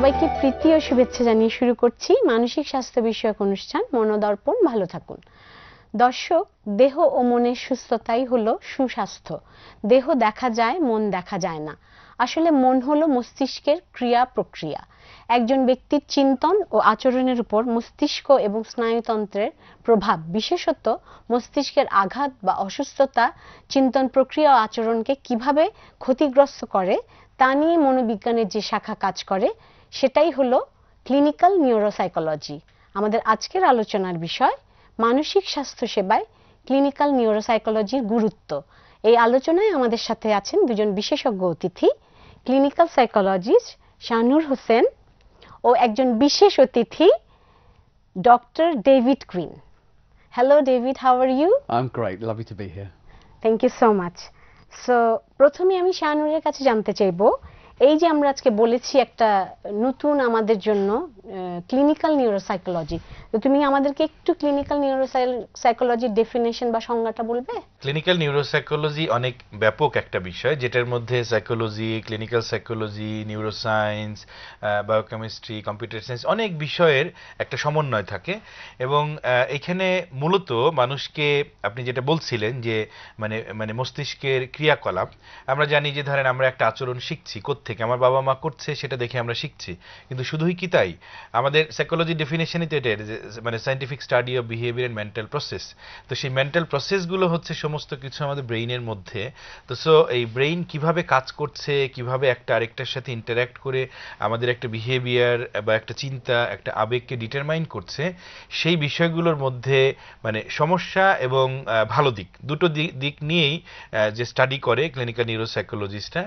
সবাইকে প্রীতি ও শুভেচ্ছা জানিয়ে শুরু করছি মানসিক স্বাস্থ্য বিষয়ক অনুষ্ঠান মনোদর্পণ। ভালো থাকুন দর্শক। দেহ ও মনের সুস্থতাই হলো সুস্বাস্থ্য। দেহ দেখা যায়, মন দেখা যায় না। আসলে মন হলো মস্তিষ্কের ক্রিয়া প্রক্রিয়া। একজন ব্যক্তির চিন্তন ও আচরণের উপর মস্তিষ্ক এবং স্নায়ুতন্ত্রের প্রভাব, বিশেষত মস্তিষ্কের আঘাত বা অসুস্থতা চিন্তন প্রক্রিয়া ও আচরণকে কিভাবে ক্ষতিগ্রস্ত করে তা নিয়ে মনোবিজ্ঞানের যে শাখা কাজ করে সেটাই হলো ক্লিনিক্যাল নিউরোসাইকোলজি। আমাদের আজকের আলোচনার বিষয় মানসিক স্বাস্থ্য সেবায় ক্লিনিক্যাল নিউরোসাইকোলজির গুরুত্ব। এই আলোচনায় আমাদের সাথে আছেন দুজন বিশেষজ্ঞ অতিথি, ক্লিনিক্যাল সাইকোলজিস্ট শানুর হোসেন ও একজন বিশেষ অতিথি doctor David Quinn. Hello David, how are you? I'm great, lovely to be here. Thank you so much. So প্রথমে আমি শানুরের কাছে জানতে চাইবো, এই যে আমরা আজকে বলেছি একটা নতুন আমাদের জন্য ক্লিনিক্যাল নিউরোসাইকোলজি, তো তুমি আমাদেরকে একটু ক্লিনিক্যাল নিউরোসাইকোলজির ডেফিনেশন বা সংজ্ঞাটা বলবে? ক্লিনিক্যাল নিউরোসাইকোলজি অনেক ব্যাপক একটা বিষয়, যেটার মধ্যে psychology, clinical psychology, neuroscience, biochemistry, computer science, অনেক বিষয়ের একটা সমন্বয় থাকে। এবং এখানে মূলত মানুষকে, আপনি যেটা বলছিলেন যে মানে মানে মস্তিষ্কের ক্রিয়াকলাপ, আমরা জানি যে ধরেন আমরা একটা আচরণ শিখছি কোত্থেকে, আমার বাবা মা করছে সেটা দেখে আমরা শিখছি, কিন্তু শুধুই কি তাই? আমাদের সাইকোলজি ডেফিনেশনই তো এটা, মানে scientific study of behaviour and mental process. তো সেই মেন্টাল প্রসেসগুলো হচ্ছে সমস্ত কিছু আমাদের ব্রেইনের মধ্যে। তো সো এই ব্রেইন কিভাবে কাজ করছে, কিভাবে একটা আরেকটার সাথে ইন্টারঅ্যাক্ট করে আমাদের একটা বিহেভিয়ার বা একটা চিন্তা, একটা আবেগকে ডিটারমাইন করছে, সেই বিষয়গুলোর মধ্যে মানে সমস্যা এবং ভালো দিক, দুটো দিক নিয়েই যে স্টাডি করে ক্লিনিক্যাল নিউরোসাইকোলজিস্টরা।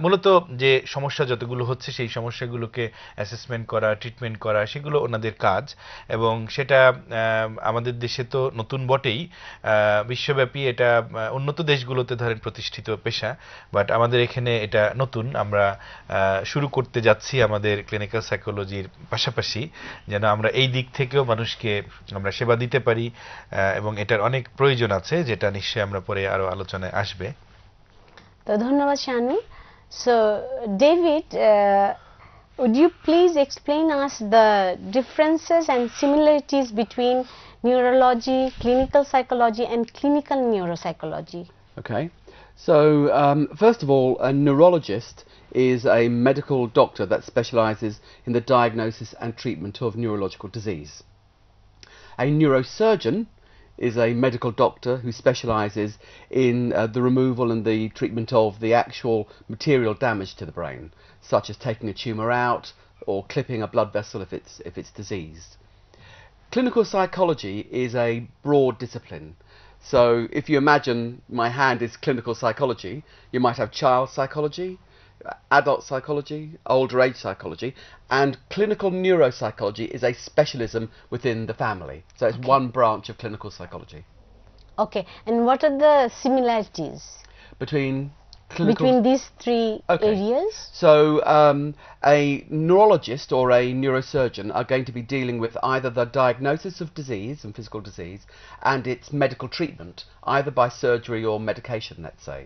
মূলত যে সমস্যা যতগুলো হচ্ছে সেই সমস্যাগুলোকে অ্যাসেসমেন্ট করা, ট্রিটমেন্ট করা, সেগুলো ওনাদের কাজ। এবং সেটা আমাদের দেশে তো নতুন বটেই, বিশ্বব্যাপী এটা উন্নত দেশগুলোতে ধরেন প্রতিষ্ঠিত পেশা, বাট আমাদের এখানে এটা নতুন। আমরা শুরু করতে যাচ্ছি আমাদের ক্লিনিক্যাল সাইকোলজির পাশাপাশি, যেন আমরা এই দিক থেকেও মানুষকে আমরা সেবা দিতে পারি, এবং এটার অনেক প্রয়োজন আছে, যেটা নিশ্চয়ই আমরা পরে আরো আলোচনায় আসবে। তো ধন্যবাদ Shanu. So David, would you please explain us the differences and similarities between neurology, clinical psychology and clinical neuropsychology? Okay, so first of all, a neurologist is a medical doctor that specialises in the diagnosis and treatment of neurological disease. A neurosurgeon is a medical doctor who specialises in the removal and the treatment of the actual material damage to the brain, such as taking a tumour out or clipping a blood vessel if it's diseased. Clinical psychology is a broad discipline. So if you imagine my hand is clinical psychology, you might have child psychology, adult psychology, older age psychology, and clinical neuropsychology is a specialism within the family. So it's one branch of clinical psychology. Okay, and what are the similarities Between these three areas? So a neurologist or a neurosurgeon are going to be dealing with either the diagnosis of disease and physical disease and its medical treatment, either by surgery or medication, let's say.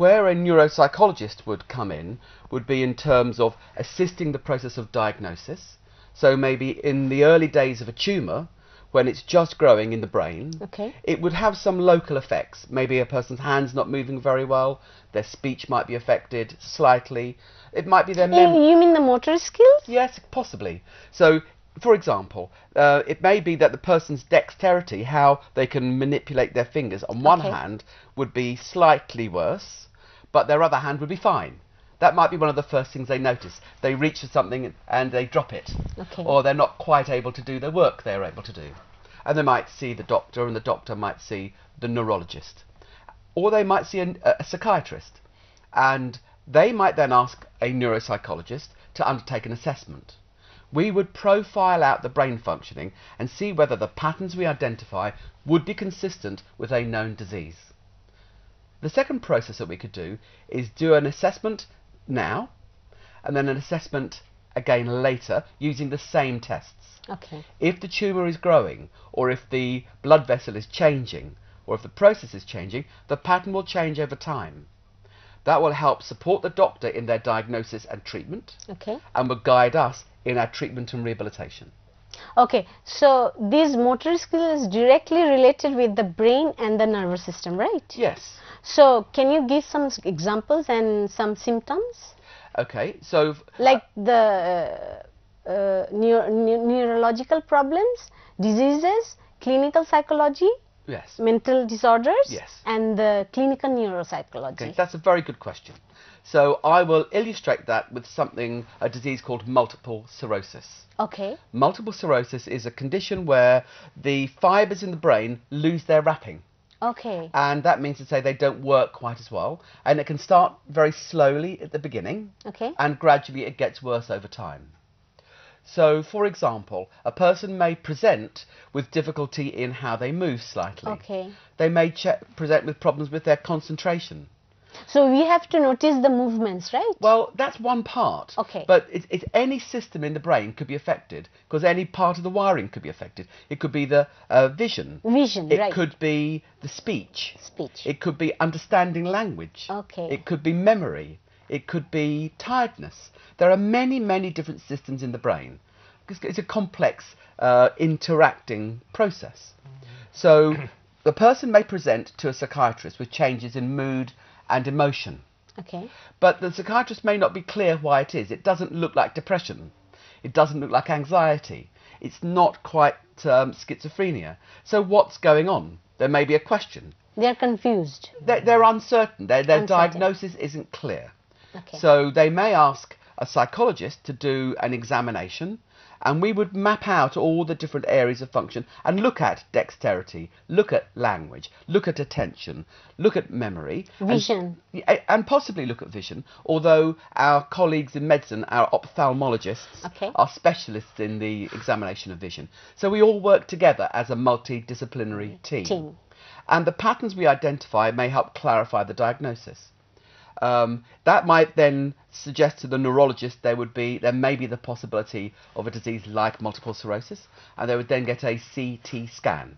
Where a neuropsychologist would come in would be in terms of assisting the process of diagnosis. So maybe in the early days of a tumour, when it's just growing in the brain, it would have some local effects. Maybe a person's hand's not moving very well, their speech might be affected slightly, it might be their memory. You mean the motor skills? Yes, possibly. So for example, it may be that the person's dexterity, how they can manipulate their fingers on one hand, would be slightly worse, but their other hand would be fine. That might be one of the first things they notice. They reach for something and they drop it. Or they're not quite able to do the work they're able to do. And they might see the doctor, and the doctor might see the neurologist. Or they might see a psychiatrist. And they might then ask a neuropsychologist to undertake an assessment. We would profile out the brain functioning and see whether the patterns we identify would be consistent with a known disease. The second process that we could do is do an assessment now, and then an assessment again later using the same tests. If the tumour is growing, or if the blood vessel is changing, or if the process is changing, the pattern will change over time. That will help support the doctor in their diagnosis and treatment. Okay. And will guide us in our treatment and rehabilitation. Okay, so this motor skill is directly related with the brain and the nervous system, right? Yes. So can you give some examples and some symptoms? Okay, so Like the neurological problems, diseases, clinical psychology, yes, mental disorders, yes, and the clinical neuropsychology. okay, that's a very good question. So I will illustrate that with something, a disease called multiple sclerosis. Okay. Multiple sclerosis is a condition where the fibers in the brain lose their wrapping. Okay. And that means to say they don't work quite as well. And it can start very slowly at the beginning. Okay. And gradually it gets worse over time. So, for example, a person may present with difficulty in how they move slightly. Okay. They may present with problems with their concentration. So we have to notice the movements, right? Well, that's one part. Okay. But it's any system in the brain could be affected, because any part of the wiring could be affected. It could be the vision. Vision, It right. could be the speech. Speech. It could be understanding language. Okay. It could be memory. It could be tiredness. There are many, many different systems in the brain. It's a complex interacting process. So the person may present to a psychiatrist with changes in mood and emotion. Okay. But the psychiatrist may not be clear why it is. It doesn't look like depression. It doesn't look like anxiety. It's not quite schizophrenia. So what's going on? There may be a question. They're confused. They're uncertain. Their Uncertain. diagnosis isn't clear. Okay. So they may ask a psychologist to do an examination, and we would map out all the different areas of function and look at dexterity, look at language, look at attention, look at memory. Vision. And possibly look at vision, although our colleagues in medicine, our ophthalmologists, Okay. are specialists in the examination of vision. So we all work together as a multidisciplinary team. And the patterns we identify may help clarify the diagnosis. That might then suggest to the neurologist there may be the possibility of a disease like multiple sclerosis, and they would then get a CT scan.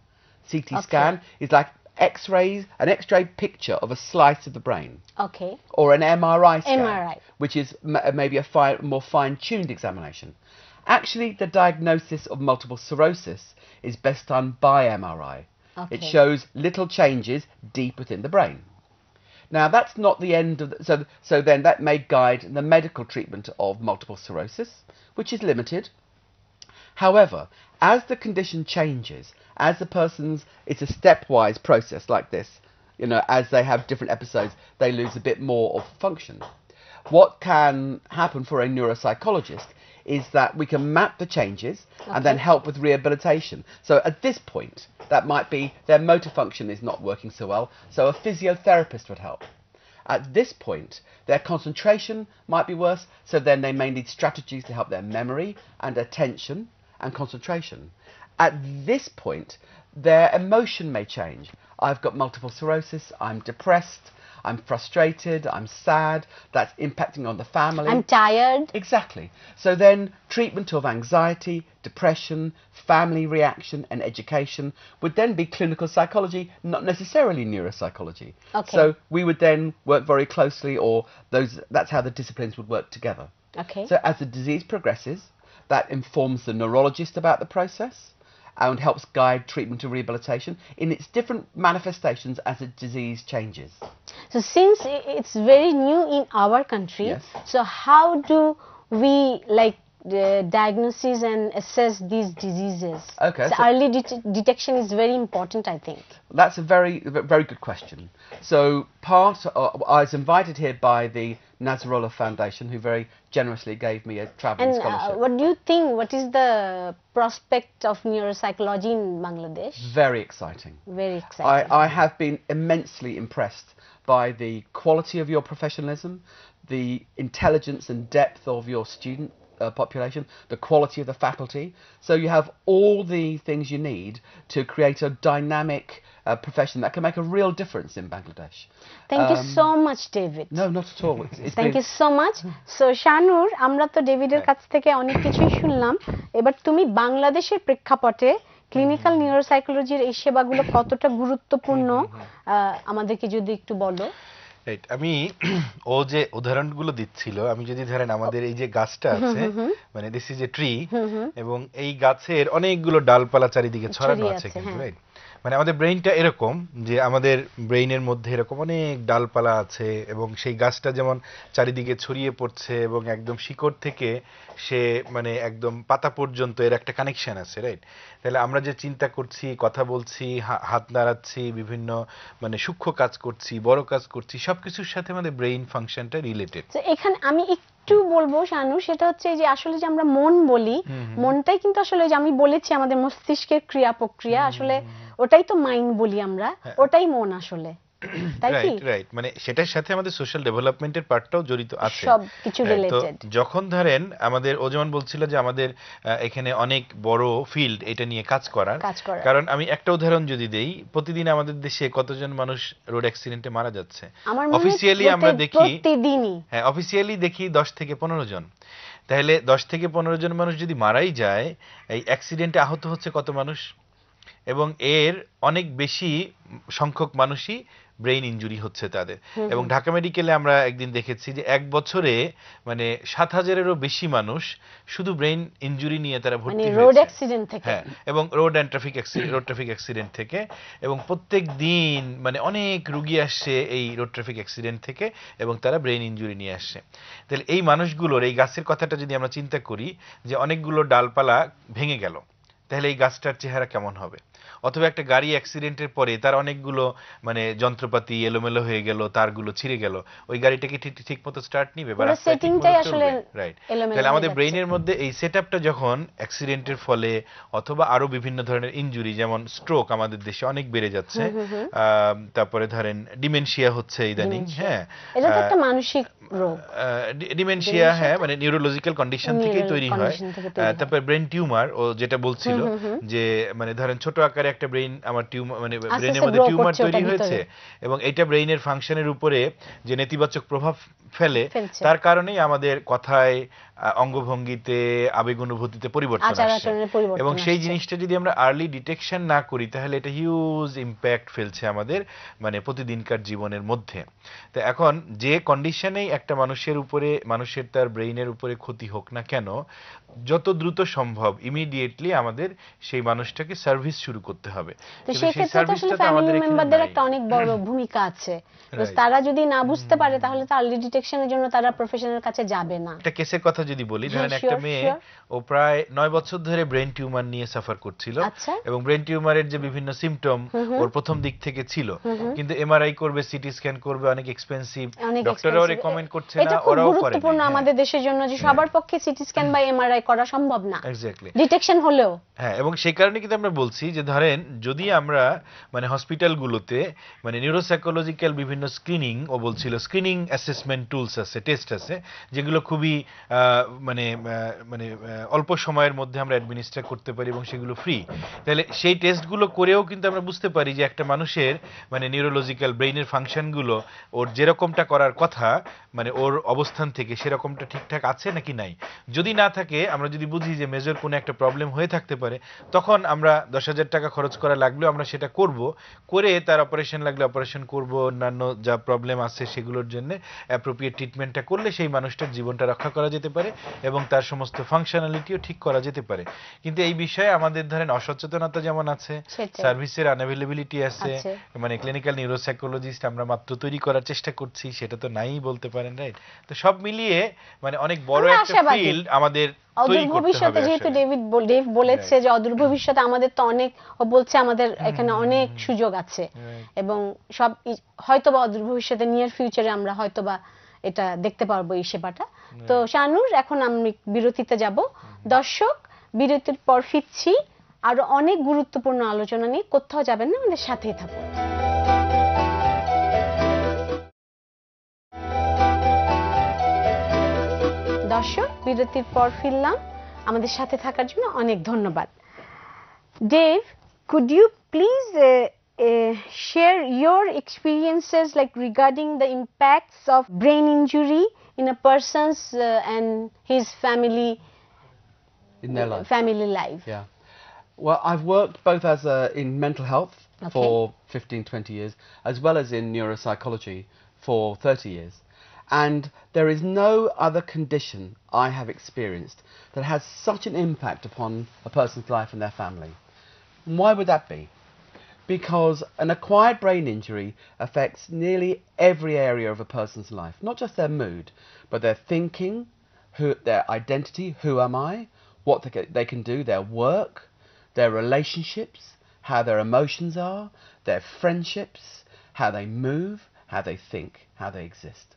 CT scan is like X-rays, an X-ray picture of a slice of the brain. Okay. Or an MRI scan, MRI. which is maybe a more fine-tuned examination. Actually, the diagnosis of multiple sclerosis is best done by MRI. Okay. It shows little changes deep within the brain. Now, that's not the end of so then that may guide the medical treatment of multiple sclerosis, which is limited. However, as the condition changes, as the person's, it's a stepwise process like this, you know, as they have different episodes, they lose a bit more of function. What can happen for a neuropsychologist is that we can map the changes and then help with rehabilitation. So at this point, that might be their motor function is not working so well, so a physiotherapist would help. At this point, their concentration might be worse, so then they may need strategies to help their memory and attention and concentration. At this point, their emotion may change. I've got multiple sclerosis, I'm depressed, I'm frustrated, I'm sad, that's impacting on the family. I'm tired. Exactly. So then treatment of anxiety, depression, family reaction and education would then be clinical psychology, not necessarily neuropsychology. Okay. So we would then work very closely, or that's how the disciplines would work together. Okay. So as the disease progresses, that informs the neurologist about the process and helps guide treatment and rehabilitation in its different manifestations as the disease changes. So since it's very new in our country, Yes. so how do we diagnose and assess these diseases? Okay, So so- early detection is very important, I think. That's a very good question. So I was invited here by the Nasrullah Foundation, who very generously gave me a travelling And scholarship. what do you think? What is the prospect of neuropsychology in Bangladesh? Very exciting. Very exciting. I have been immensely impressed by the quality of your professionalism, the intelligence and depth of your student population, the quality of the faculty. So you have all the things you need to create a dynamic profession that can make a real difference in Bangladesh. Thank you so much, David. No, not at all. It's Thank been, you so much. So শানুর, আমরা তো ডেভিডের কাছ থেকে অনেক কিছুই শুনলাম। এবার তুমি বাংলাদেশের প্রেক্ষাপটে ক্লিনিক্যাল নিউরোসাইকোলজির এই সেবাগুলো কতটা গুরুত্বপূর্ণ আমাদেরকে যদি একটু বলো। রাইট আমি ও যে উদাহরণগুলো দিচ্ছিল, আমি যদি ধরেন আমাদের এই যে গাছটা আছে, মানে দিস ইজ এ ট্রি, এবং এই গাছের অনেকগুলো ডালপালা চারিদিকে ছড়ানো ছড়িয়ে আছে আছে, কিন্তু, হ্যাঁ। রাইট? মানে আমাদের ব্রেইনটা এরকম যে আমাদের ব্রেইনের মধ্যে এরকম অনেক ডালপালা আছে, এবং সেই গাছটা যেমন চারিদিকে ছড়িয়ে পড়ছে এবং একদম শিকড় থেকে সে মানে একদম পাতা পর্যন্ত এর একটা কানেকশন আছে, রাইট? তাহলে আমরা যে চিন্তা করছি, কথা বলছি, হাত নাড়াচ্ছি, বিভিন্ন মানে সূক্ষ্ম কাজ করছি, বড় কাজ করছি, সবকিছুর সাথে আমাদের ব্রেইন ফাংশনটা রিলেটেড। তো এখানে আমি একটু বলবো শানু, সেটা হচ্ছে যে আসলে যে আমরা মন বলি, মনটাই কিন্তু আসলে যে আমি বলেছি আমাদের মস্তিষ্কের ক্রিয়া প্রক্রিয়া, আসলে ওটাই তো মাইন্ড বলি আমরা, ওটাই মন আসলে, তাই কি? রাইট রাইট, মানে সেটার সাথে আমাদের সোশ্যাল ডেভেলপমেন্টের পার্টটাও জড়িত আছে, সব কিছু Right, তো রিলেটেড। যখন ধরেন আমাদের ও যেমন বলছিল যে আমাদের এখানে অনেক বড় ফিল্ড এটা নিয়ে কাজ করার, কারণ আমি একটা উদাহরণ যদি দেই, প্রতিদিন আমাদের দেশে কতজন মানুষ রোড অ্যাক্সিডেন্টে মারা যাচ্ছে অফিসিয়ালি আমরা দেখি, প্রতিদিনই, হ্যাঁ অফিসিয়ালি দেখি 10 থেকে 15 জন। তাহলে 10 থেকে 15 জন মানুষ যদি মারাই যায়, এই অ্যাক্সিডেন্টে আহত হচ্ছে কত মানুষ? এবং এর অনেক বেশি সংখ্যক মানুষই ব্রেইন ইনজুরি হচ্ছে তাদের। এবং ঢাকা মেডিকেলে আমরা একদিন দেখেছি যে এক বছরে মানে 7,000-এরও বেশি মানুষ শুধু ব্রেইন ইনজুরি নিয়ে তারা ভর্তি হয়েছে, রোড অ্যাক্সিডেন্ট থেকে, হ্যাঁ, এবং রোড ট্রাফিক অ্যাক্সিডেন্ট থেকে, এবং প্রত্যেক দিন মানে অনেক রুগী আসছে এই রোড ট্রাফিক অ্যাক্সিডেন্ট থেকে, এবং তারা ব্রেইন ইনজুরি নিয়ে আসছে। তাহলে এই মানুষগুলোর, এই গাছের কথাটা যদি আমরা চিন্তা করি যে অনেকগুলো ডালপালা ভেঙে গেল, তাহলে এই গাছটার চেহারা কেমন হবে? অথবা একটা গাড়ি অ্যাক্সিডেন্টের পরে তার অনেকগুলো মানে যন্ত্রপাতি এলোমেলো হয়ে গেল, তারগুলো ছিঁড়ে গেল, ওই গাড়িটাকে ঠিক মতো স্টার্ট নিবে বা রাস্তায় ঠিক মতো চলবে? রাইট। তাহলে আমাদের ব্রেইনের মধ্যে এই সেটআপটা যখন অ্যাক্সিডেন্টের ফলে অথবা আরো বিভিন্ন ধরনের ইনজুরি, যেমন স্ট্রোক আমাদের দেশে অনেক বেড়ে যাচ্ছে, তারপরে ধরেন ডিমেনশিয়া হচ্ছে ইদানিং, হ্যাঁ, এটা তো একটা মানসিক রোগ, ডিমেনশিয়া, হ্যাঁ, মানে নিউরোলজিক্যাল কন্ডিশন থেকেই তৈরি হয়। তারপর ব্রেন টিউমার, ও যেটা বলছিল যে মানে ধরেন ছোট আকারে একটা ব্রেইন আমার টিউমার, মানে ব্রেইনের মধ্যে টিউমার তৈরি হয়েছে, এবং এটা ব্রেইনের ফাংশনের উপরে যে নেতিবাচক প্রভাব ফেলে, তার কারণেই আমাদের কথায়, অঙ্গভঙ্গিতে, আবেগ অনুভূতিতে পরিবর্তন আসছে। এবং সেই জিনিসটা যদি আমরা আর্লি ডিটেকশন না করি, তাহলে এটা হিউজ ইম্প্যাক্ট ফেলছে আমাদের মানে প্রতিদিনকার জীবনের মধ্যে। তো এখন যে কন্ডিশনেই একটা মানুষের উপরে, মানুষের তার ব্রেইনের উপরে ক্ষতি হোক না কেন, যত দ্রুত সম্ভব ইমিডিয়েটলি আমাদের সেই মানুষটাকে সার্ভিস শুরু করতে হবে। তো সেই ক্ষেত্রে তো আসলে ফ্যামিলি মেম্বারদের একটা অনেক বড় ভূমিকা আছে, তারা যদি না বুঝতে পারে তাহলে তো আর্লি ডিটেকশনের জন্য তারা প্রফেশনাল কাছে যাবে না। একটা কেসের কথা যদি বলি, ধরেন একটা মেয়ে, ও প্রায় 9 বছর ধরে ব্রেন টিউমার নিয়ে সাফার করছিল, এবং ব্রেন টিউমারের যে বিভিন্ন সিম্পটম ওর প্রথম দিক থেকে ছিল, কিন্তু এমআরআই করবে, সিটি স্ক্যান করবে, অনেক এক্সপেন্সিভ, ডক্টররাও রেকমেন্ড করছে না, ওরাও করে না। গুরুত্বপূর্ণ আমাদের দেশের জন্য যে সবার পক্ষে সিটি স্ক্যান বা এমআরআই করা সম্ভব না, এক্স্যাক্টলি, ডিটেকশন হলেও। হ্যাঁ, এবং সেই কারণে কিন্তু আমরা বলছি যে ধরেন যদি আমরা মানে হসপিটালগুলোতে মানে নিউরোসাইকোলজিক্যাল বিভিন্ন স্ক্রিনিং, ও বলছিল স্ক্রিনিং অ্যাসেসমেন্ট টুলস আছে, টেস্ট আছে, যেগুলো খুবই মানে মানে অল্প সময়ের মধ্যে আমরা অ্যাডমিনিস্ট্রেট করতে পারি, এবং সেগুলো ফ্রি। তাহলে সেই টেস্টগুলো করেও কিন্তু আমরা বুঝতে পারি যে একটা মানুষের মানে নিউরোলজিক্যাল ব্রেইনের ফাংশনগুলো ওর যেরকমটা করার কথা, মানে ওর অবস্থান থেকে সেরকমটা ঠিকঠাক আছে নাকি নাই। যদি না থাকে, আমরা যদি বুঝি যে মেজর কোনো একটা প্রবলেম হয়ে থাকতে পারে, তখন আমরা 10,000 টাকা খরচ করা লাগলেও আমরা সেটা করব, করে তার অপারেশন লাগলে অপারেশন করব, অন্যান্য যা প্রবলেম আছে সেগুলোর জন্য অ্যাপ্রোপ্রিয়েট ট্রিটমেন্টটা করলে সেই মানুষটার জীবনটা রক্ষা করা যেতে পারে, এবং তার সমস্ত ফাংশনালিটিও ঠিক করা যেতে পারে। কিন্তু এই বিষয়ে আমাদের ধরেন অসচেতনতা যেমন আছে, সার্ভিসের আনঅ্যাভেলেবিলিটি আছে, মানে ক্লিনিক্যাল নিউরোসাইকোলজিস্ট আমরা মাত্র তৈরি করার চেষ্টা করছি, সেটা তো নাই বলতে পারেন, রাইট? তো সব মিলিয়ে মানে অনেক বড় একটা ফিল্ড আমাদের অদূর ভবিষ্যতে, যেহেতু ডেভ বলেছে যে অদূর ভবিষ্যতে আমাদের তো অনেক, ও বলছে আমাদের এখানে অনেক সুযোগ আছে, এবং সব হয়তোবা অদূর ভবিষ্যতে, নিয়ার ফিউচারে আমরা হয়তোবা এটা দেখতে পারবো এই সেবাটা। তো শানুর, এখন আমি বিরতিতে যাব। দর্শক, বিরতির পর ফিরছি আরো অনেক গুরুত্বপূর্ণ আলোচনা নিয়ে। কোথাও যাবেন না, আমাদের সাথেই থাকুন। দর্শক, বিরতির পর ফিরলাম, আমাদের সাথে থাকার জন্য অনেক ধন্যবাদ। Dave, could you please share your experiences like regarding the impacts of brain injury in a person's and his family in their life? Family life. Yeah. Well, I've worked both in mental health for 15-20 years, as well as in neuropsychology for 30 years. And there is no other condition I have experienced that has such an impact upon a person's life and their family. And why would that be? Because an acquired brain injury affects nearly every area of a person's life, not just their mood, but their thinking, their identity, who am I, what they can do, their work, their relationships, how their emotions are, their friendships, how they move, how they think, how they exist.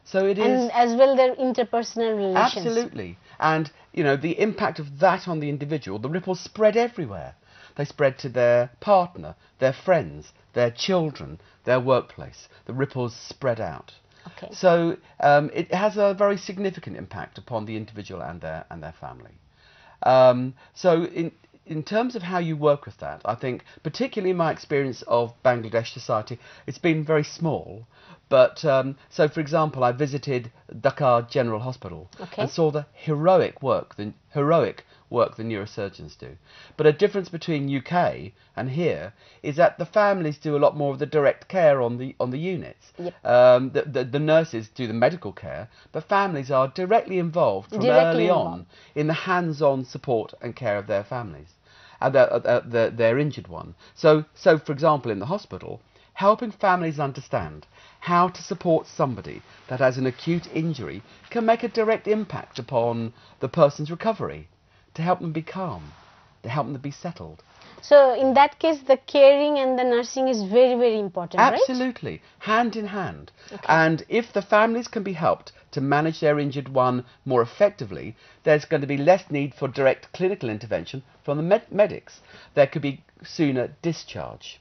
So it is, and as well their interpersonal relations. Absolutely. And, you know, the impact of that on the individual, the ripples spread everywhere. They spread to their partner, their friends, their children, their workplace. The ripples spread out. Okay. So it has a very significant impact upon the individual and their family. So in terms of how you work with that, I think, particularly in my experience of Bangladesh society, it's been very small. But, so for example, I visited Dhaka General Hospital and saw the heroic work the neurosurgeons do. But a difference between UK and here is that the families do a lot more of the direct care on the units. Yep. The nurses do the medical care, but families are directly involved from early on in the hands-on support and care of their families and their injured one. So for example, in the hospital, helping families understand how to support somebody that has an acute injury can make a direct impact upon the person's recovery, to help them be calm, to help them to be settled. So in that case, the caring and the nursing is very, very important, Absolutely, right? Hand in hand. Okay. And if the families can be helped to manage their injured one more effectively, there's going to be less need for direct clinical intervention from the medics. There could be sooner discharge.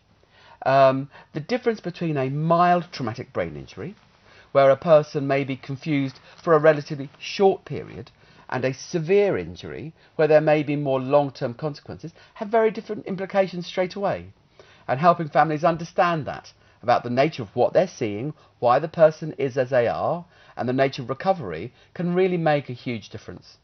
The difference between a mild traumatic brain injury, where a person may be confused for a relatively short period, and a severe injury, where there may be more long-term consequences, have very different implications straight away. And helping families understand that, about the nature of what they're seeing, why the person is as they are, and the nature of recovery, can really make a huge difference.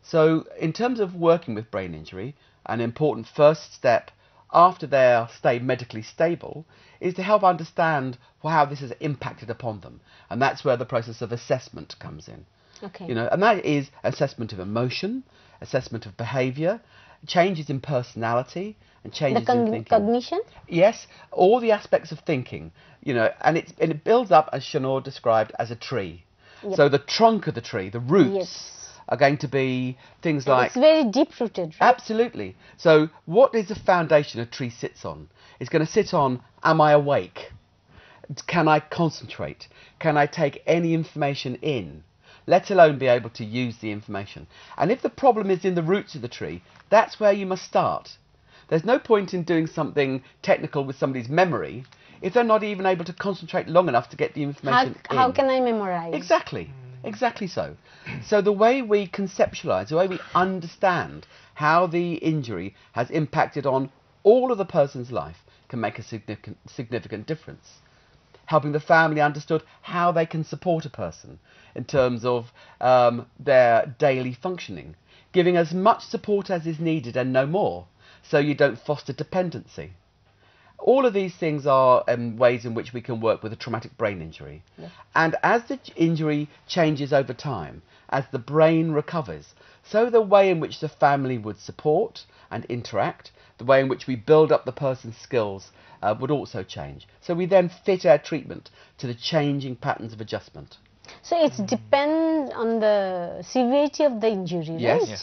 So, in terms of working with brain injury, an important first step after they stay medically stable is to help understand how this has impacted upon them. And that's where the process of assessment comes in. Okay. You know, and that is assessment of emotion, assessment of behaviour, changes in personality, and changes in thinking. Cognition? Yes, all the aspects of thinking. You know, and it builds up, as Shanor described, as a tree. Yep. So the trunk of the tree, the roots, are going to be things like... It's very deep-rooted, right? Absolutely. So what is the foundation a tree sits on? It's going to sit on, am I awake? Can I concentrate? Can I take any information in? Let alone be able to use the information. And if the problem is in the roots of the tree, that's where you must start. There's no point in doing something technical with somebody's memory if they're not even able to concentrate long enough to get the information in. How can I memorize? Exactly. Exactly so. So the way we conceptualise, the way we understand how the injury has impacted on all of the person's life can make a significant difference. Helping the family understood how they can support a person in terms of their daily functioning. Giving as much support as is needed and no more, so you don't foster dependency. All of these things are ways in which we can work with a traumatic brain injury. Yes. And as the injury changes over time, as the brain recovers, so the way in which the family would support and interact, the way in which we build up the person's skills would also change. So we then fit our treatment to the changing patterns of adjustment. So it depends on the severity of the injury, yes. right? Yeah.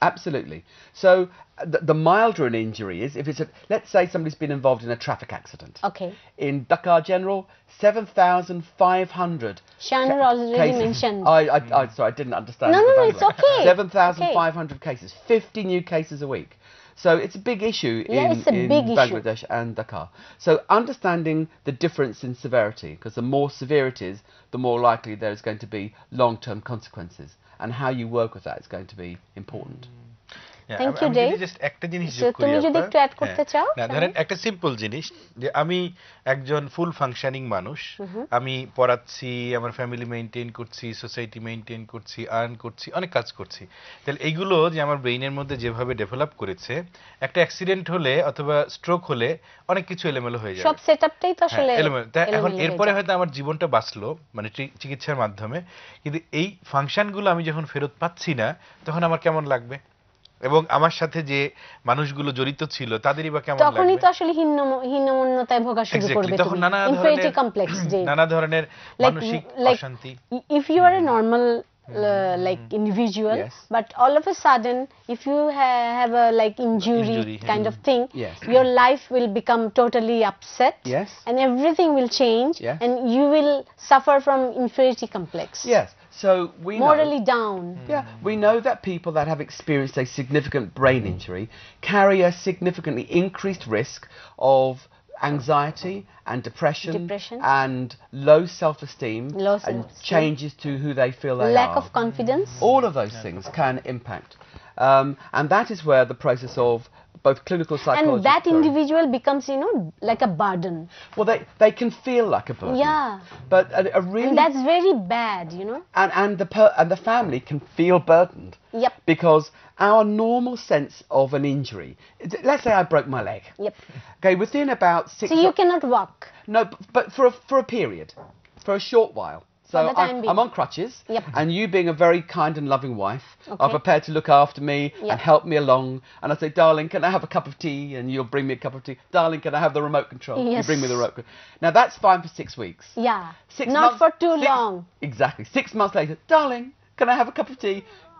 Absolutely. So the milder an injury is, if it's let's say somebody's been involved in a traffic accident. Okay. In Dhaka General, 7,500 Shanor already cases. mentioned. Sorry, I didn't understand. No, it's okay. 7,500 cases, 50 new cases a week. So it's a big issue in Bangladesh and Dhaka. So understanding the difference in severity, because the more severe it is, the more likely there is going to be long-term consequences. And how you work with that is going to be important. Thank you আমি Dave. যদি just একটা জিনিস যোগ করি, তুমি যদি আপা, একটু অ্যাড করতে চাও। না ধরেন একটা সিম্পল জিনিস, যে আমি একজন ফুল ফাংশনিং মানুষ, আমি পড়াচ্ছি, আমার ফ্যামিলি মেইনটেইন করছি, সোসাইটি মেইনটেইন করছি, আর্ন করছি, অনেক কাজ করছি, তাহলে এইগুলো যে আমার ব্রেইনের মধ্যে যেভাবে ডেভেলপ করেছে, একটা অ্যাক্সিডেন্ট হলে অথবা স্ট্রোক হলে অনেক কিছু এলোমেলো হয়ে যাবে, সব সেটআপটাই তো আসলে এলোমেলো। তা এখন এলোমেলো হয়ে এরপরে যায়। হয়তো আমার জীবনটা বাঁচলো মানে চিকিৎসার মাধ্যমে, কিন্তু এই ফাংশনগুলো আমি যখন ফেরত পাচ্ছি না, তখন আমার কেমন লাগবে, এবং আমার সাথে যে মানুষগুলো জড়িত ছিল তাদেরই বা কেমন তখনই লাগবে। তো আসলে হীনমন্যতায় ভোগা শুরু Exactly, করবে তখন তুমি, নানা ইনফেরিটি ধরনের কমপ্লেক্স যে নানা ধরনের like মানসিক like অশান্তি। if you are a normal like individual, Yes. but all of a sudden if you have a like injury Injury, kind of thing, Yes. your life will become totally upset, Yes. and everything will change, Yes. and you will suffer from inferiority complex, Yes. So we morally know, down. yeah, we know that people that have experienced a significant brain injury carry a significantly increased risk of anxiety and depression, and low self-esteem, Low and self-esteem. changes to who they feel they Lack are. of confidence. All of those things can impact, and that is where the process of both clinical psychology And that individual becomes, you know, like a burden. well, they can feel like a burden. Yeah. But a really And that's very bad, you know. and the family can feel burdened. Yep. Because our normal sense of an injury, let's say I broke my leg. Yep. Okay, within about 6 So you cannot walk. no, but for a period, for a short while. So For the time being. I'm on crutches, Yep. and you being a very kind and loving wife Okay. are prepared to look after me Yep. and help me along. And I say, darling, can I have a cup of tea? And you'll bring me a cup of tea. Darling, can I have the remote control? You Yes. bring me the remote control. Now that's fine for 6 weeks. Yeah. 6 Not months, for too 6 long. Exactly. 6 months later, darling, can I have a cup of tea?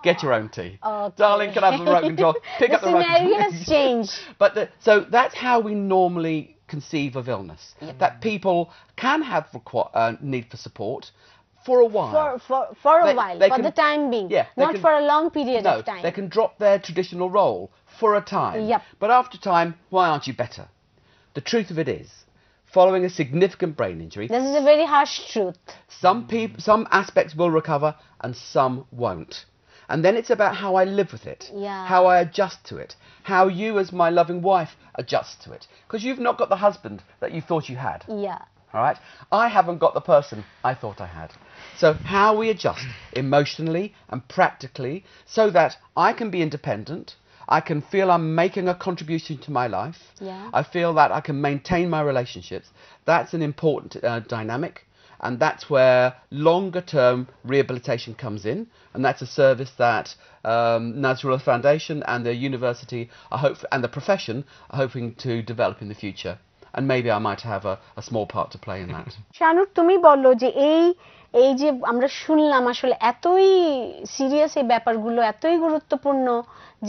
Get your own tea. Okay. Darling, can I have the remote control? Pick The up the remote scenario control. has changed. But so that's how we normally conceive of illness. That people can have need for support for a while. For a They- while, they for can- the time being, yeah, they not can- for a long period No, of time. they can drop their traditional role for a time. Yep. But after time, why aren't you better? The truth of it is, following a significant brain injury, This is a very harsh truth. some aspects will recover and some won't. And then it's about how I live with it, Yeah. how I adjust to it, how you as my loving wife adjust to it. Because you've not got the husband that you thought you had. Yeah. All right? I haven't got the person I thought I had. So how we adjust emotionally and practically so that I can be independent, I can feel I'm making a contribution to my life, Yeah. I feel that I can maintain my relationships, that's an important dynamic. And that's where longer term rehabilitation comes in, and that's a service that Nazrullah Foundation and the university and the profession are hoping to develop in the future. And maybe I might have a small part to play in that. শানুর, তুমি বলো যে এই যে আমরা শুনলাম আসলে এতই serious এই ব্যাপারগুলো, এতই গুরুত্বপূর্ণ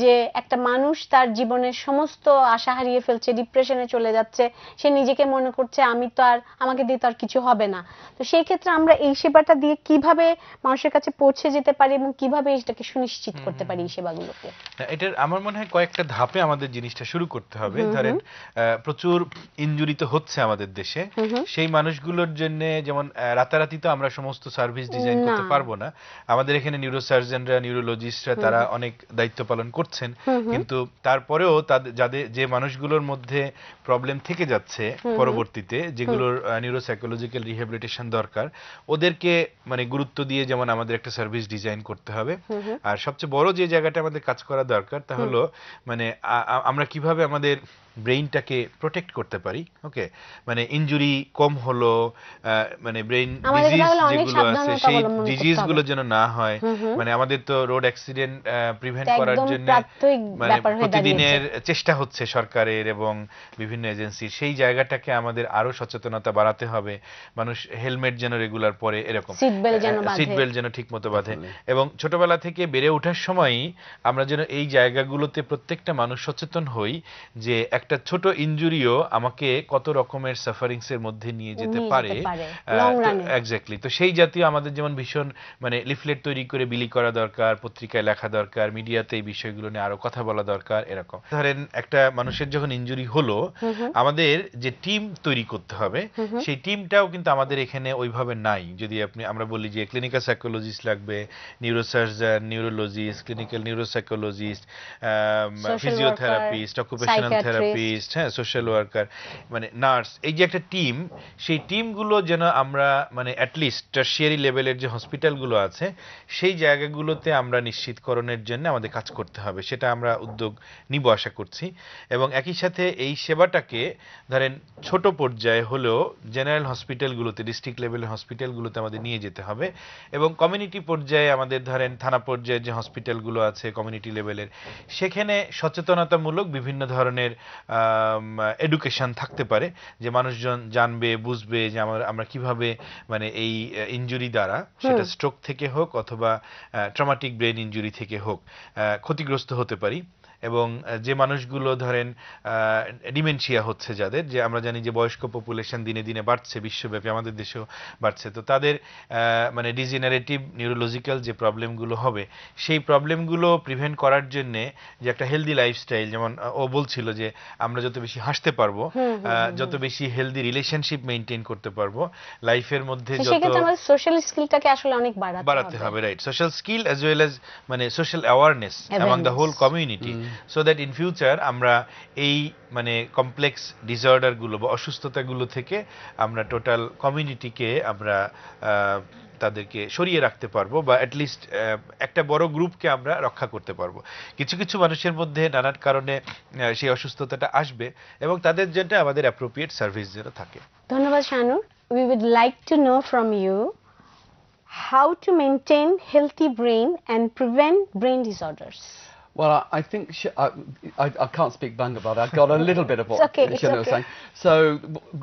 যে একটা মানুষ তার জীবনের সমস্ত আশা হারিয়ে ফেলছে, ডিপ্রেশনে চলে যাচ্ছে, সে নিজেকে মনে করছে আমাকে দিয়ে তো আর কিছু হবে না। তো সেই ক্ষেত্রে আমরা এই সেবাটা দিয়ে কিভাবে মানুষের কাছে পৌঁছে যেতে পারি এবং কিভাবে এটাকে সুনিশ্চিত করতে পারি এই সেবাগুলোকে? এটার আমার মনে হয় কয়েকটা ধাপে আমাদের জিনিসটা শুরু করতে হবে। ধরেন প্রচুর ইনজুরি তো হচ্ছে আমাদের দেশে, সেই মানুষগুলোর জন্য যেমন রাতারাতি তো আমরা সমস্ত সার্ভিস ডিজাইন করতে পারবো না। আমাদের এখানে নিউরোসার্জনরা, নিউরোলজিস্টরা তারা অনেক দায়িত্ব পালন করছেন, কিন্তু তারপরেও যাদের যে মানুষগুলোর মধ্যে প্রবলেম থেকে যাচ্ছে পরবর্তীতে, যেগুলোর নিউরোসাইকোলজিক্যাল রিহ্যাবিলিটেশন দরকার, ওদেরকে মানে গুরুত্ব দিয়ে যেমন আমাদের একটা সার্ভিস ডিজাইন করতে হবে। আর সবচেয়ে বড় যে জায়গাটা আমাদের কাজ করা দরকার তা হলো মানে আমরা কিভাবে আমাদের ব্রেইনটাকে প্রোটেক্ট করতে পারি। ওকে, মানে ইনজুরি কম হলো, মানে ব্রেইন ডিজিজ যেগুলো আছে সেই ডিজিজগুলো যেন না হয়। মানে আমাদের তো রোড অ্যাক্সিডেন্ট প্রিভেন্ট করার জন্য মানে প্রতিদিনের চেষ্টা হচ্ছে সরকারের এবং বিভিন্ন এজেন্সির, সেই জায়গাটাকে আমাদের আরো সচেতনতা বাড়াতে হবে। মানুষ হেলমেট যেন রেগুলার পরে, এরকম সিট বেল্ট যেন ঠিক মতো বাঁধে, এবং ছোটবেলা থেকে বেড়ে ওঠার সময়ই আমরা যেন এই জায়গাগুলোতে প্রত্যেকটা মানুষ সচেতন হই যে একটা ছোট ইনজুরিও আমাকে কত রকমের সাফারিংস এর মধ্যে নিয়ে যেতে পারে লং রানে। এক্স্যাক্টলি। তো সেই জাতীয় আমাদের যেমন ভীষণ মানে লিফলেট তৈরি করে বিলি করা দরকার, পত্রিকায় লেখা দরকার, মিডিয়াতে এই বিষয়গুলো নিয়ে আরো কথা বলা দরকার। এরকম ধরেন একটা মানুষের যখন ইনজুরি হলো, আমাদের যে টিম তৈরি করতে হবে সেই টিমটাও কিন্তু আমাদের এখানে ওইভাবে নাই। যদি আমরা বলি যে ক্লিনিক্যাল সাইকোলজিস্ট লাগবে, neurosurgeon, neurologist, clinical neuropsychologist, physiotherapist, occupational therapist, হ্যাঁ, সোশ্যাল ওয়ার্কার, মানে নার্স, এই যে একটা টিম, সেই টিমগুলো যেন আমরা মানে অ্যাটলিস্ট টারশিয়ারি লেভেলের যে হসপিটালগুলো আছে সেই জায়গাগুলোতে আমরা নিশ্চিতকরণের জন্য আমাদের কাজ করতে হবে। সেটা আমরা উদ্যোগ নিব আশা করছি। এবং একই সাথে এই সেবাটাকে ধরেন ছোট পর্যায়ে হলেও জেনারেল হসপিটালগুলোতে, ডিস্ট্রিক্ট লেভেলের হসপিটালগুলোতে আমাদের নিয়ে যেতে হবে। এবং কমিউনিটি পর্যায়ে আমাদের ধরেন থানা পর্যায়ে যে হসপিটালগুলো আছে কমিউনিটি লেভেলের, সেখানে সচেতনতামূলক বিভিন্ন ধরনের এডুকেশন থাকতে পারে, যে মানুষজন জানবে, বুঝবে যে আমরা কিভাবে মানে এই ইনজুরি দ্বারা, সেটা স্ট্রোক থেকে হোক অথবা ট্রমাটিক ব্রেন ইনজুরি থেকে হোক, ক্ষতিগ্রস্ত হতে পারি। এবং যে মানুষগুলো ধরেন ডিমেনশিয়া হচ্ছে যাদের, যে আমরা জানি যে বয়স্ক পপুলেশন দিনে দিনে বাড়ছে বিশ্বব্যাপী, আমাদের দেশেও বাড়ছে, তো তাদের মানে ডিজেনারেটিভ নিউরোলজিক্যাল যে প্রবলেমগুলো হবে সেই প্রবলেমগুলো প্রিভেন্ট করার জন্য যে একটা হেলদি লাইফস্টাইল, যেমন ও বলছিল যে আমরা যত বেশি হাসতে পারবো, যত বেশি হেলদি রিলেশনশিপ মেইনটেইন করতে পারবো লাইফের মধ্যে, যত সোশ্যাল স্কিলটাকে আসলে অনেক বাড়াতে হবে, right, social skill as well as মানে social awareness among the whole community, so that in future আমরা এই মানে কমপ্লেক্স ডিসঅর্ডার গুলো বা অসুস্থতাগুলো থেকে আমরা টোটাল কমিউনিটিকে আমরা তাদেরকে সরিয়ে রাখতে পারবো, বা অ্যাটলিস্ট একটা বড় গ্রুপকে আমরা রক্ষা করতে পারবো। কিছু কিছু মানুষের মধ্যে নানান কারণে সেই অসুস্থতাটা আসবে এবং তাদের জন্য আমাদের অ্যাপ্রোপ্রিয়েট সার্ভিস যেন থাকে। ধন্যবাদ শানুর। We would like to know from you how to maintain healthy brain and prevent brain disorders. Well, I think I can't speak Banga, but I've got a little bit of what Shana was saying. So,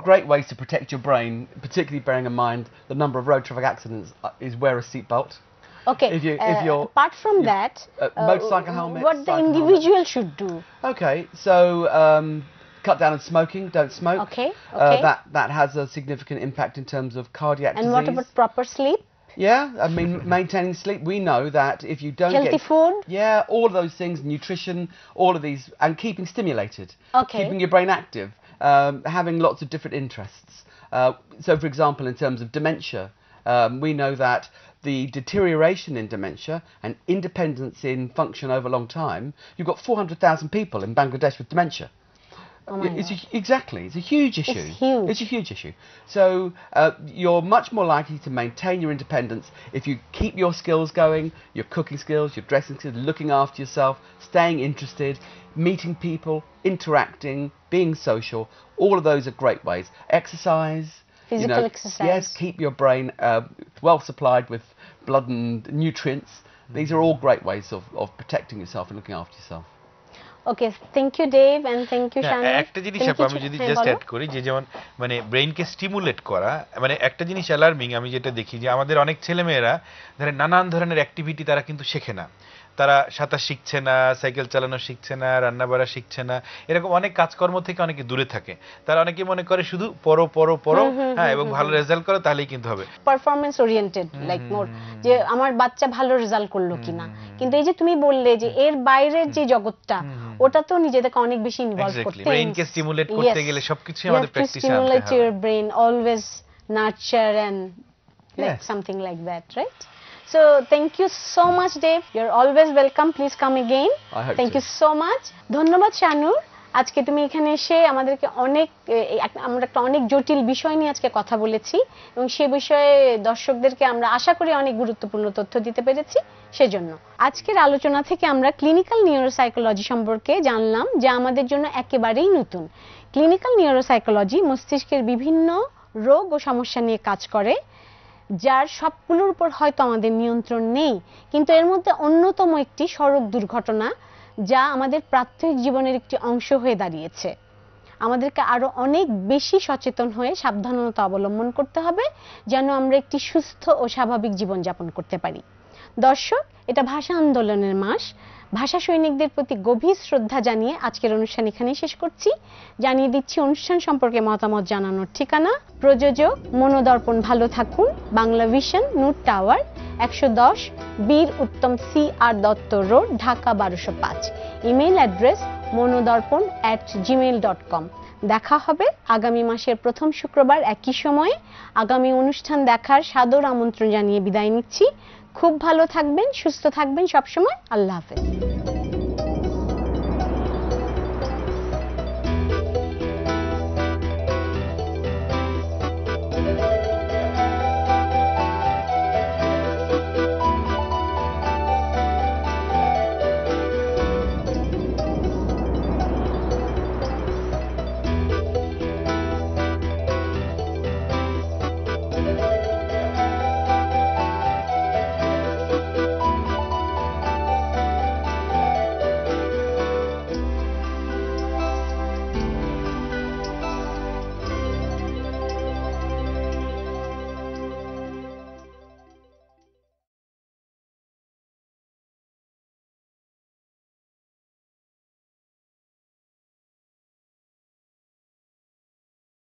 great ways to protect your brain, particularly bearing in mind the number of road traffic accidents, is wear a seatbelt. Okay. If you're apart from that, motorcycle helmet, what the individual should do? Okay, so cut down on smoking. Don't smoke. Okay. That has a significant impact in terms of cardiac disease. And what about proper sleep? Yeah, I mean, maintaining sleep. We know that if you don't healthy food. Yeah, all of those things, nutrition, all of these, and keeping stimulated. Okay. Keeping your brain active, having lots of different interests. So, for example, in terms of dementia, we know that the deterioration in dementia and independence in function over a long time, you've got 400,000 people in Bangladesh with dementia. Oh my God. Exactly, it's a huge issue. It's a huge issue. So you're much more likely to maintain your independence if you keep your skills going, your cooking skills, your dressing skills, looking after yourself, staying interested, meeting people, interacting, being social. All of those are great ways. Exercise. Physical exercise. Yes, keep your brain well supplied with blood and nutrients. These are all great ways of protecting yourself and looking after yourself. Okay, thank you Dave and thank you Shanu. একটা জিনিস আমি যদি just add করি, যে যেমন মানে ব্রেইনকে stimulate করা, মানে একটা জিনিস অ্যালার্মিং আমি যেটা দেখি, যে আমাদের অনেক ছেলেমেয়েরা ধরেন নানান ধরনের অ্যাক্টিভিটি তারা কিন্তু শেখে না। তারা সাঁতার শিখছে না, সাইকেল চালানো শিখছে না, রান্না বাড়া শিখছে না, এরকম অনেক কাজকর্ম থেকে অনেকে দূরে থাকে। তারা অনেকে মনে করে শুধু পড়ো পড়ো পড়ো, হ্যাঁ, এবং ভালো রেজাল্ট করো তাহলেই কিন্তু হবে, পারফরম্যান্স ওরিয়েন্টেড, লাইক মোর যে আমার বাচ্চা ভালো রেজাল্ট করলো কিনা। কিন্তু এই যে তুমি বললে যে এর বাইরের যে জগৎটা, ওটা তো নিজেদেরকে অনেক বেশি ইনভলভ করতে, ব্রেইনকে স্টিমুলেট করতে গেলে সবকিছু আমাদের প্র্যাকটিসে আনতে হবে। Stimulate your brain, always nurture and like something like that, right? So thank you so much Dave, you're always welcome, please come again. Thank you so much. ধন্যবাদ শানুর, আজকে তুমি এখানে এসে আমাদেরকে আমরা একটা অনেক জটিল বিষয় নিয়ে আজকে কথা বলেছি এবং সে বিষয়ে দর্শকদেরকে আমরা আশা করি অনেক গুরুত্বপূর্ণ তথ্য দিতে পেরেছি। সেজন্য আজকের আলোচনা থেকে আমরা ক্লিনিক্যাল নিউরোসাইকোলজি সম্পর্কে জানলাম, যা আমাদের জন্য একেবারেই নতুন। ক্লিনিক্যাল নিউরোসাইকোলজি মস্তিষ্কের বিভিন্ন রোগ ও সমস্যা নিয়ে কাজ করে, যার সবগুলোর উপর হয়তো আমাদের নিয়ন্ত্রণ নেই, কিন্তু এর মধ্যে অন্যতম একটি সড়ক দুর্ঘটনা, যা আমাদের প্রাত্যহিক জীবনের একটি অংশ হয়ে দাঁড়িয়েছে। আমাদেরকে আরো অনেক বেশি সচেতন হয়ে সাবধানতা অবলম্বন করতে হবে, যেন আমরা একটি সুস্থ ও স্বাভাবিক জীবনযাপন করতে পারি। দর্শক, এটা ভাষা আন্দোলনের মাস। ভাষা সৈনিকদের প্রতি গভীর শ্রদ্ধা জানিয়ে আজকের অনুষ্ঠান এখানেই শেষ করছি। জানিয়ে দিচ্ছি অনুষ্ঠান সম্পর্কে মতামত জানানোর ঠিকানা। প্রযোজক মনোদর্পণ ভালো থাকুন, বাংলা ভিশন, নূর টাওয়ার, 110 বীর উত্তম CR Dutta road, Dhaka 1205। Email address monodarpon@gmail.com। দেখা হবে আগামী মাসের প্রথম শুক্রবার একই সময়ে। আগামী অনুষ্ঠান দেখার সাদর আমন্ত্রণ জানিয়ে বিদায় নিচ্ছি। খুব ভালো থাকবেন, সুস্থ থাকবেন সবসময়। আল্লাহ হাফেজ।